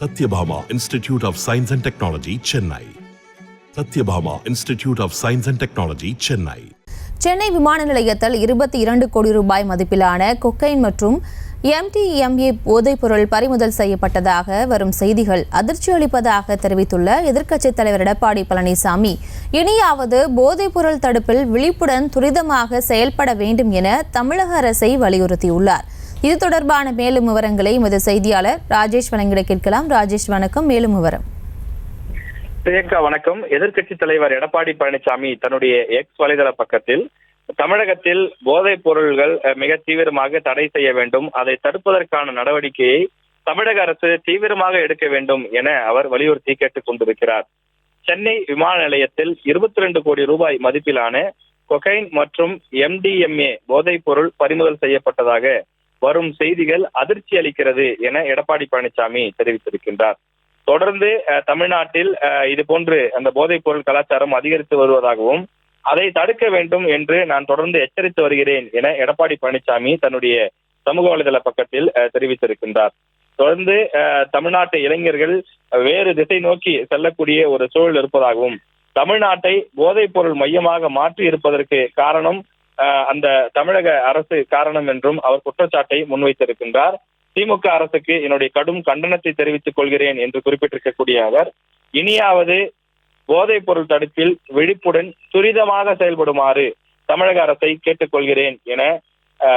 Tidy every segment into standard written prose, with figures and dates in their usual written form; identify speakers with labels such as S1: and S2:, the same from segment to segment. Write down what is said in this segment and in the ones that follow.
S1: Satyabhama Institute of Science and Technology, Chennai. Satyabhama Institute of Science and Technology, Chennai.
S2: Chennai விமான நிலையத்தில் 22 கோடி ரூபாய் மதிப்பிலான கொக்கைன் மற்றும் MDMA போதைப்பொருள் பறிமுதல் செய்யப்பட்டதாக வரும் செய்திகள் அதிர்ச்சி அளிப்பதாக தெரிவித்துள்ள எதிர்க்கட்சித் தலைவர் எடப்பாடி பழனிசாமி, இனியாவது போதைப்பொருள் தடுப்பில் விழிப்புடன் துரிதமாக செயல்பட வேண்டும் என தமிழக அரசை வலியுறுத்தியுள்ளார். இது தொடர்பான மேலும் விவரங்களை எமது செய்தியாளர் ராஜேஷ் வழங்கிட கேட்கலாம். ராஜேஷ் வணக்கம், மேலும் விவரம்.
S3: பிரியங்கா வணக்கம். எதிர்க்கட்சி தலைவர் எடப்பாடி பழனிசாமி தன்னுடைய எக்ஸ் வலைதள பக்கத்தில் தமிழகத்தில் போதைப் பொருள்கள் மிக தீவிரமாக தடை செய்ய வேண்டும், அதை தடுப்பதற்கான நடவடிக்கையை தமிழக அரசு தீவிரமாக எடுக்க வேண்டும் என அவர் வலியுறுத்தி கேட்டுக் கொண்டிருக்கிறார். சென்னை விமான நிலையத்தில் 22 கோடி ரூபாய் மதிப்பிலான கொகைன் மற்றும் MDMA போதைப் பொருள் பறிமுதல் செய்யப்பட்டதாக வரும் செய்திகள் அதிர்ச்சி அளிக்கிறது என எடப்பாடி பழனிசாமி தெரிவித்திருக்கின்றார். தொடர்ந்து தமிழ்நாட்டில் இது போன்று அந்த போதைப் பொருள் கலாச்சாரம் அதிகரித்து வருவதாகவும் அதை தடுக்க வேண்டும் என்று நான் தொடர்ந்து எச்சரித்து வருகிறேன் என எடப்பாடி பழனிசாமி தன்னுடைய சமூக வலைதள பக்கத்தில் தெரிவித்திருக்கின்றார். தொடர்ந்து தமிழ்நாட்டு இளைஞர்கள் வேறு திசை நோக்கி செல்லக்கூடிய ஒரு சூழல் இருப்பதாகவும் தமிழ்நாட்டை போதைப் பொருள் மையமாக மாற்றி இருப்பதற்கு காரணம் அந்த தமிழக அரசு காரணம் என்றும் அவர் குற்றச்சாட்டை முன்வைத்திருக்கின்றார். திமுக அரசுக்கு என்னுடைய கடும் கண்டனத்தை தெரிவித்துக் கொள்கிறேன் என்று குறிப்பிட்டிருக்கக்கூடிய அவர், இனியாவது போதைப் பொருள் தடுப்பில் விழிப்புடன் துரிதமாக செயல்படுமாறு தமிழக அரசை கேட்டுக்கொள்கிறேன் என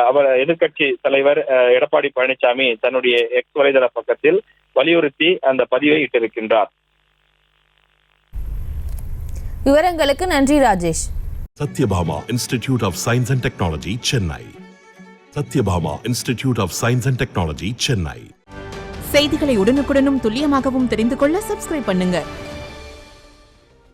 S3: அவர் எதிர்க்கட்சி தலைவர் எடப்பாடி பழனிசாமி தன்னுடைய எக்ஸ் வலைதள பக்கத்தில் வலியுறுத்தி அந்த பதிவை இட்டிருக்கின்றார்.
S2: விவரங்களுக்கு நன்றி Rajesh.
S1: Satyabhama Institute of Science and Technology, Chennai. Satyabhama Institute of Science and Technology, Chennai.
S4: செய்திகளை உடனுக்குடனும் துல்லியமாகவும் தெரிந்து கொள்ள சப்ஸ்கிரைப் பண்ணுங்க.